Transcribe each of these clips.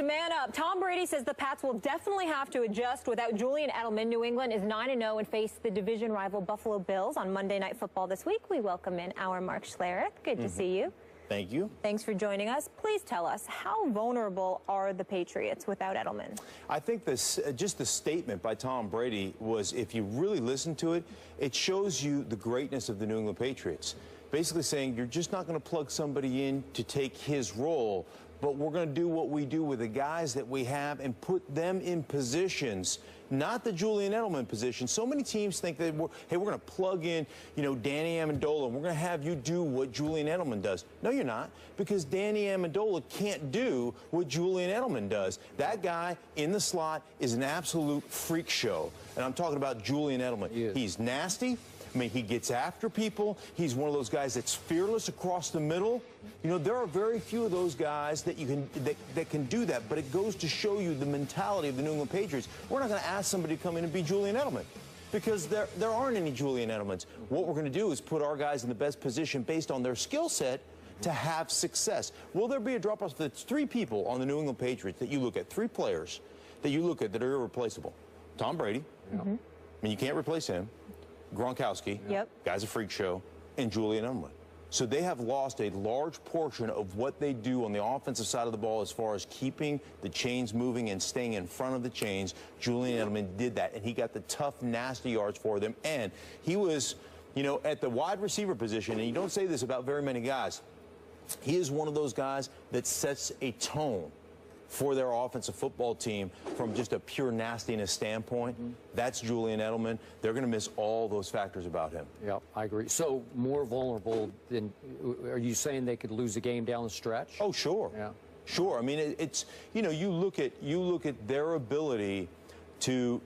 Man up. Tom Brady says the Pats will definitely have to adjust without Julian Edelman. New England is 9-0 and face the division rival Buffalo Bills on Monday Night Football this week. We welcome in our Mark Schlereth. Good to see you. Thank you. Thanks for joining us. Please tell us, how vulnerable are the Patriots without Edelman? I think this, just the statement by Tom Brady was, if you really listen to it, it shows you the greatness of the New England Patriots. Basically saying you're just not going to plug somebody in to take his role, but we're going to do what we do with the guys that we have and put them in positions, not the Julian Edelman position. So many teams think that, hey, we're going to plug in, Danny Amendola, and we're going to have you do what Julian Edelman does. No, you're not, because Danny Amendola can't do what Julian Edelman does. That guy in the slot is an absolute freak show, and I'm talking about Julian Edelman. He's nasty. I mean, he gets after people. He's one of those guys that's fearless across the middle. There are very few of those guys that that can do that, but it goes to show you the mentality of the New England Patriots. We're not going to ask somebody to come in and be Julian Edelman, because there aren't any Julian Edelmans. What we're going to do is put our guys in the best position based on their skill set to have success. Will there be a drop-off? There's three people on the New England Patriots that you look at, three players that you look at that are irreplaceable. Tom Brady. I mean, you can't replace him. Gronkowski, guy's a freak show, and Julian Edelman. So they have lost a large portion of what they do on the offensive side of the ball as far as keeping the chains moving and staying in front of the chains. Julian Edelman did that, and he got the tough, nasty yards for them. And he was, at the wide receiver position, and you don't say this about very many guys, he is one of those guys that sets a tone for their offensive football team from just a pure nastiness standpoint. That's Julian Edelman. They're going to miss all those factors about him. Yeah, I agree. So more vulnerable than, are you saying they could lose a game down the stretch? Oh, sure. Yeah. Sure. I mean, it's, you look at their ability to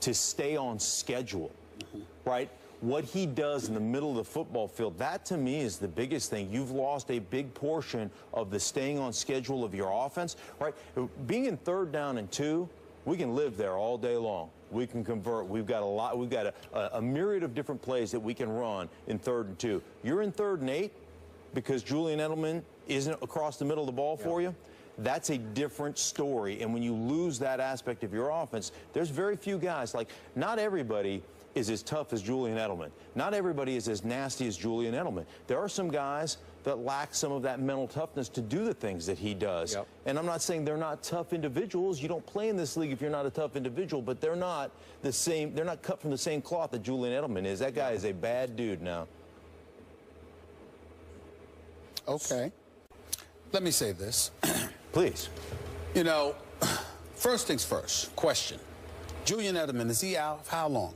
stay on schedule, right? What he does in the middle of the football field, that to me is the biggest thing. You've lost a big portion of the staying on schedule of your offense, right? Being in 3rd down and 2, we can live there all day long. We can convert. We've got a myriad of different plays that we can run in 3rd and 2. You're in 3rd and 8 because Julian Edelman isn't across the middle of the ball for you. That's a different story. And when you lose that aspect of your offense, there's very few guys. Like, not everybody is as tough as Julian Edelman. Not everybody is as nasty as Julian Edelman. There are some guys that lack some of that mental toughness to do the things that he does. And I'm not saying they're not tough individuals. You don't play in this league if you're not a tough individual, but they're not the same. They're not cut from the same cloth that Julian Edelman is. That guy is a bad dude now. Okay. Let me say this. Please. First things first, question. Julian Edelman, is he out? How long?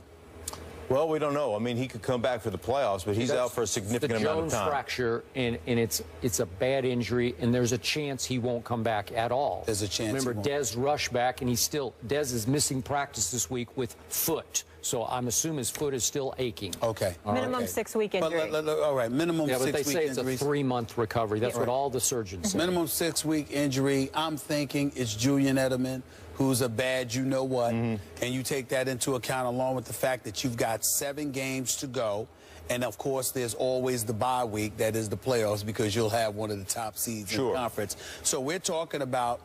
Well, we don't know. I mean, he could come back for the playoffs, but he's out for a significant amount of time. The Jones fracture, and it's a bad injury, and there's a chance he won't come back at all. There's a chance. Remember, Dez rushed back, and Dez is missing practice this week with foot. So I'm assuming his foot is still aching. Okay. Minimum 6-week injury. All right, minimum 6-week injury. But they say it's a 3-month recovery. That's what all the surgeons say. Minimum 6-week injury. I'm thinking it's Julian Edelman, who's a bad you-know-what, and you take that into account along with the fact that you've got 7 games to go, and of course there's always the bye week, that is the playoffs, because you'll have one of the top seeds in the conference. So we're talking about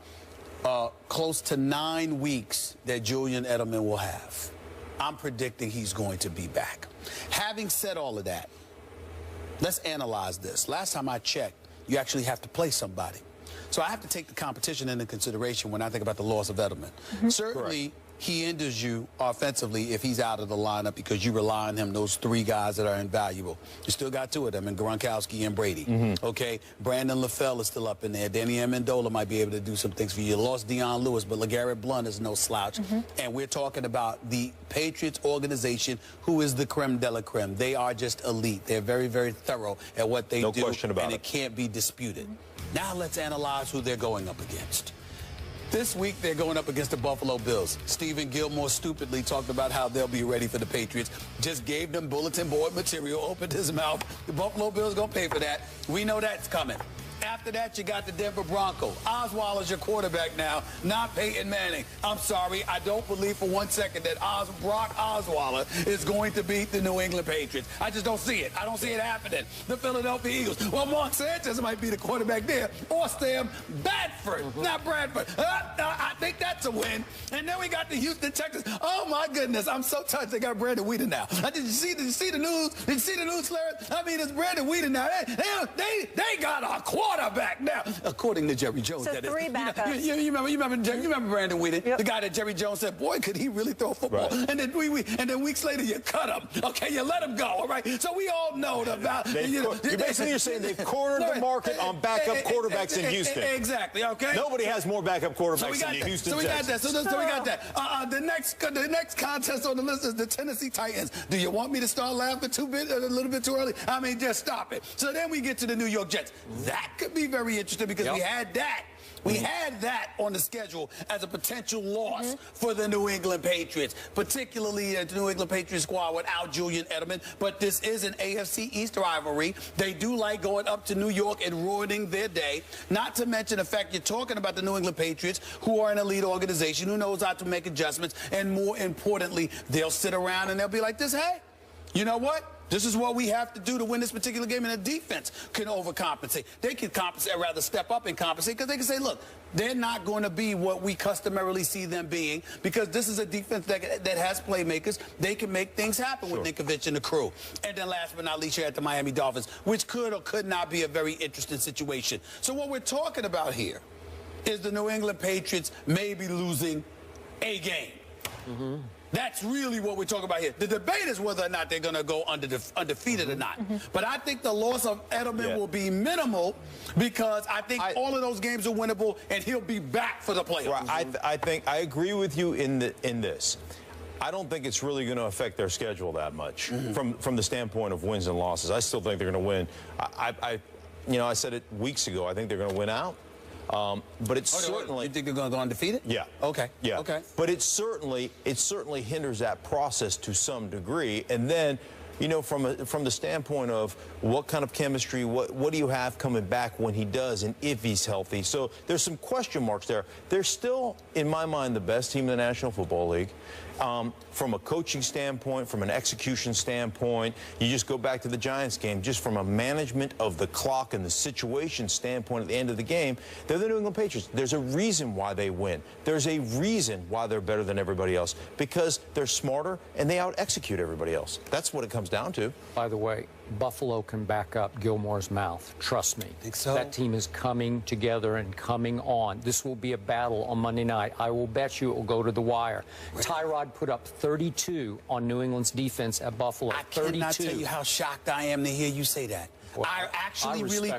close to 9 weeks that Julian Edelman will have. I'm predicting he's going to be back. Having said all of that, let's analyze this. Last time I checked, you actually have to play somebody. So I have to take the competition into consideration when I think about the loss of Edelman. Certainly, he hinders you offensively if he's out of the lineup because you rely on him, those 3 guys that are invaluable. You still got 2 of them, and Gronkowski and Brady. Okay, Brandon LaFell is still up in there. Danny Amendola might be able to do some things for you. You lost Deion Lewis, but LeGarrette Blount is no slouch. And we're talking about the Patriots organization, who is the creme de la creme. They are just elite. They're very, very thorough at what they do. No question about it. And it can't be disputed. Now let's analyze who they're going up against. This week, they're going up against the Buffalo Bills. Stephen Gilmore stupidly talked about how they'll be ready for the Patriots. Just gave them bulletin board material, opened his mouth. The Buffalo Bills going to pay for that. We know that's coming. After that, you got the Denver Broncos. Osweiler's your quarterback now, not Peyton Manning. I'm sorry, I don't believe for 1 second that Brock Osweiler is going to beat the New England Patriots. I just don't see it. I don't see it happening. The Philadelphia Eagles. Well, Mark Sanchez might be the quarterback there, or Sam Bradford, not Bradford. I think that's a win. And then we got the Houston Texans. Oh my goodness, I'm so touched. They got Brandon Whedon now. Did you see the news? Did you see the news, Larry? I mean, it's Brandon Whedon now. They got a quarterback now, according to Jerry Jones. So that three backups. You remember Brandon Whedon, yep. the guy that Jerry Jones said, boy, could he really throw a football? Right. And then weeks later you cut him. Okay, you let him go. All right. So we all know about. You're saying they've cornered the market on backup quarterbacks in Houston. Exactly. Okay. Nobody has more backup quarterbacks than the Houston Texans. So we got that. The next contest on the list is the Tennessee Titans. Do you want me to start laughing a little bit too early? I mean, just stop it. So then we get to the New York Jets. That could be very interesting because we had that. We had that on the schedule as a potential loss for the New England Patriots, particularly the New England Patriots squad without Julian Edelman. But this is an AFC East rivalry. They do like going up to New York and ruining their day. Not to mention the fact you're talking about the New England Patriots, who are an elite organization, who knows how to make adjustments. And more importantly, they'll sit around and they'll be like this, hey, you know what? This is what we have to do to win this particular game, and the defense can overcompensate. They can compensate, rather step up and compensate, because they can say, look, they're not going to be what we customarily see them being, because this is a defense that has playmakers. They can make things happen with Ninkovich and the crew. And then last but not least, you're at the Miami Dolphins, which could or could not be a very interesting situation. So what we're talking about here is the New England Patriots maybe losing a game. That's really what we're talking about here. The debate is whether or not they're going to go undefeated or not. But I think the loss of Edelman will be minimal, because I think all of those games are winnable, and he'll be back for the playoffs. Right. I think I agree with you in this. I don't think it's really going to affect their schedule that much from the standpoint of wins and losses. I still think they're going to win. I said it weeks ago. I think they're going to win out. But it's certainly. You think they're going to go undefeated? Yeah. Okay. Yeah. Okay. But it certainly hinders that process to some degree. And then, from the standpoint of what kind of chemistry, what do you have coming back when he does, and if he's healthy? So there's some question marks there. They're still, in my mind, the best team in the National Football League. From a coaching standpoint, from an execution standpoint, you just go back to the Giants game, just from a management of the clock and the situation standpoint at the end of the game, they're the New England Patriots. There's a reason why they win. There's a reason why they're better than everybody else, because they're smarter and they out-execute everybody else. That's what it comes down to. By the way, Buffalo can back up Gilmore's mouth. Trust me. Think so? That team is coming together and coming on. This will be a battle on Monday night. I will bet you it will go to the wire. Tyrod put up 32 on New England's defense at Buffalo. I cannot tell you how shocked I am to hear you say that. Well, I actually really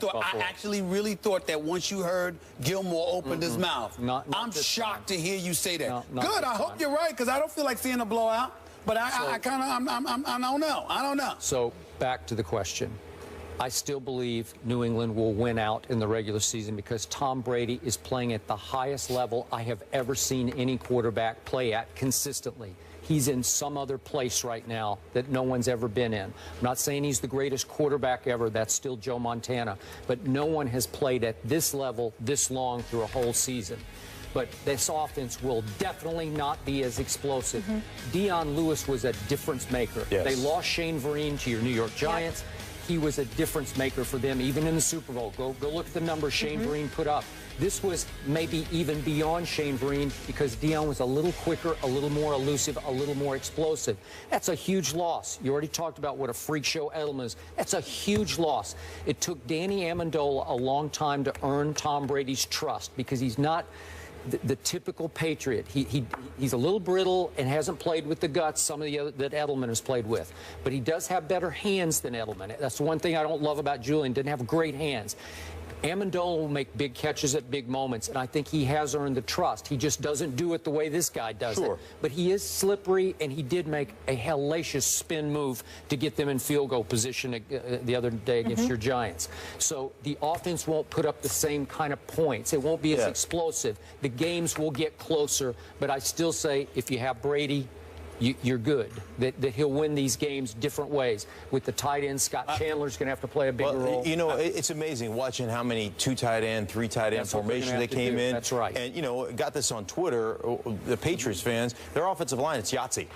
thought that once you heard Gilmore opened his mouth. I'm shocked to hear you say that. Good. I hope you're right, because I don't feel like seeing a blowout. But I don't know. I don't know. So back to the question. I still believe New England will win out in the regular season, because Tom Brady is playing at the highest level I have ever seen any quarterback play at consistently. He's in some other place right now that no one's ever been in. I'm not saying he's the greatest quarterback ever. That's still Joe Montana. But no one has played at this level this long through a whole season. But this offense will definitely not be as explosive. Deion Lewis was a difference maker. Yes. They lost Shane Vereen to your New York Giants. He was a difference maker for them, even in the Super Bowl. Go look at the numbers Shane Vereen put up. This was maybe even beyond Shane Vereen, because Deion was a little quicker, a little more elusive, a little more explosive. That's a huge loss. You already talked about what a freak show Edelman is. That's a huge loss. It took Danny Amendola a long time to earn Tom Brady's trust, because he's not the typical Patriot. He's a little brittle and hasn't played with the guts some of the other that Edelman has played with. But he does have better hands than Edelman. That's the one thing I don't love about Julian. Didn't have great hands. Amendola will make big catches at big moments, and I think he has earned the trust. He just doesn't do it the way this guy does it. But he is slippery, and he did make a hellacious spin move to get them in field goal position the other day against your Giants. So the offense won't put up the same kind of points. It won't be as explosive. The games will get closer, but I still say if you have Brady, you're good. That he'll win these games different ways. With the tight end, Scott Chandler's going to have to play a bigger role. You know, it's amazing watching how many 2 tight end, 3 tight end formations they came in. That's right. And, you know, got this on Twitter, the Patriots fans, their offensive line, it's Yahtzee.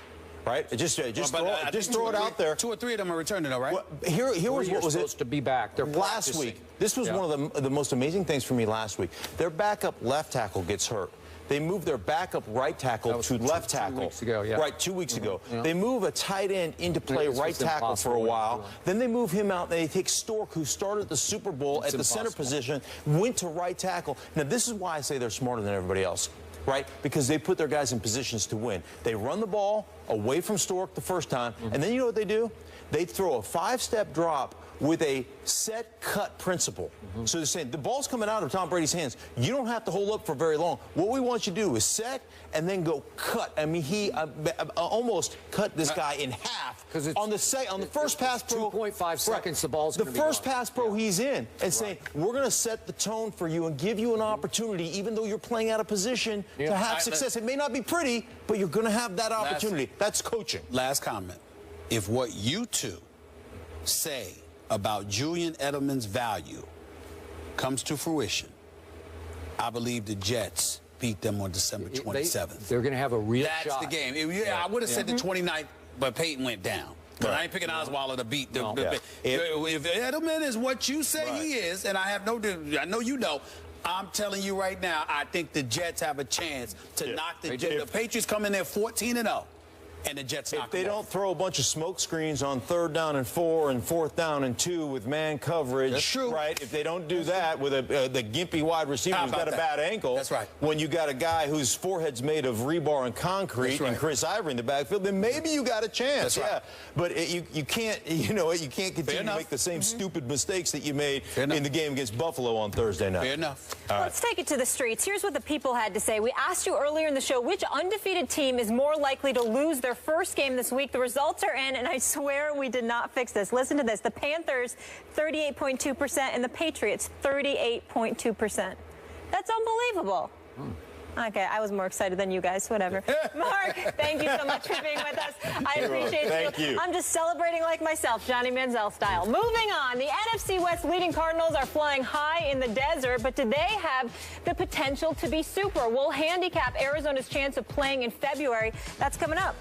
Right? Just throw it out there. 2 or 3 of them are returning, though, right? Well, here was what was supposed to be back. They're last practicing. week. This was one of the most amazing things for me last week. Their backup left tackle gets hurt. They move their backup right tackle to left tackle. 2 weeks ago, yeah. Right, 2 weeks ago. Yeah. They move a tight end into play right tackle for a while. Then they move him out. They take Stork, who started the Super Bowl at the center position, went to right tackle. Now, this is why I say they're smarter than everybody else. Right? Because they put their guys in positions to win. They run the ball away from Stork the first time, and then you know what they do? They throw a 5-step drop with a set cut principle. So they're saying the ball's coming out of Tom Brady's hands. You don't have to hold up for very long. What we want you to do is set and then go cut. I mean, he almost cut this guy in half on the first pass pro. 2.5 seconds, the ball's the first pass pro he's in, and saying we're going to set the tone for you and give you an opportunity, even though you're playing out of position, to have success. It may not be pretty, but you're going to have that opportunity. That's coaching. Last comment. If what you two say about Julian Edelman's value comes to fruition, I believe the Jets beat them on December 27th. They're going to have a real shot. That's the game. I would have said the 29th, but Peyton went down. But I ain't picking Osweiler to beat the if Edelman is what you say he is, and I know you know, I'm telling you right now, I think the Jets have a chance to knock the Jets. The Patriots come in there 14-0. And the Jets knock them off. If they don't throw a bunch of smoke screens on 3rd down and 4 and 4th down and 2 with man coverage, that's true. Right? If they don't do that with the gimpy wide receiver who's got a bad ankle, that's right. When you got a guy whose forehead's made of rebar and concrete and Chris Ivory in the backfield, then maybe you got a chance. That's right. But you can't, you know, you can't continue to make the same stupid mistakes that you made in the game against Buffalo on Thursday night. Fair enough. Let's take it to the streets. Here's what the people had to say. We asked you earlier in the show which undefeated team is more likely to lose their first game this week. The results are in, and I swear we did not fix this. Listen to this. The Panthers, 38.2%, and the Patriots, 38.2%. That's unbelievable. Okay, I was more excited than you guys. Whatever. Mark, thank you so much for being with us. I appreciate Thank you. I'm just celebrating like myself, Johnny Manziel style. Moving on, the NFC West leading Cardinals are flying high in the desert, but do they have the potential to be super? We'll handicap Arizona's chance of playing in February. That's coming up.